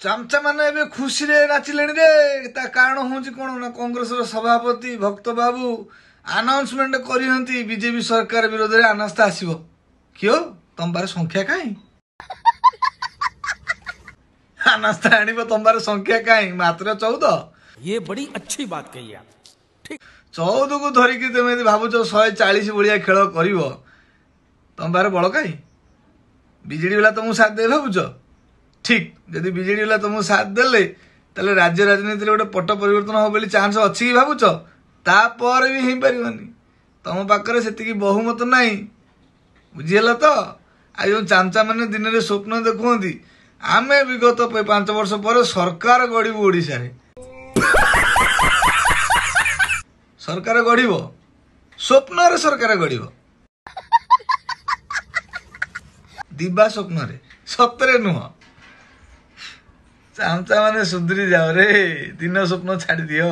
ଚାମଚା ମାନେ ଏବେ ଖୁସିରେ ନାଚିଲେଣି ରେ। ତା କାରଣ ହଉଛି କଣ ନା କଂଗ୍ରେସର ସଭାପତି ଭକ୍ତ ବାବୁ ଆନାଉନ୍ସମେଣ୍ଟ କରିଛନ୍ତି ବିଜେପି ସରକାର ବିରୋଧରେ ଅନାସ୍ଥା ଆସିବ। କିଓ ତମ ପାଖରେ ସଂଖ୍ୟା କାହିଁ? अनास्था आनिब तुम्हारे संख्या कहीं मात्र 14। ये बड़ी अच्छी बात कही आप। ठीक 14 को धरिकी तुम भावुच 140 भाया खेल कर तुम पारे बल कहीं विजेडी वाला तुमको साथ दे भावुच ठीक जदि विजेडी वाला तुमको साथ देले ताले राज्य राजनीति गोटे पट परिवर्तन हो बोली चांस अच्छी भावुच तापर भी हो पारनी तुम पाखे से बहुमत नहीं बुझीगल तो आज जो चामचा मैंने दिन में स्वप्न देखुंती आमे विगत 5 वर्ष पर सरकार गढ़ ओडिशा रे सरकार गढ़ स्वप्न रे सरकार गढ़ दिबा स्वप्न रे सतरे नुह चामचा माने सुधरी जाओ रे दिन स्वप्न छाड़ी दियो।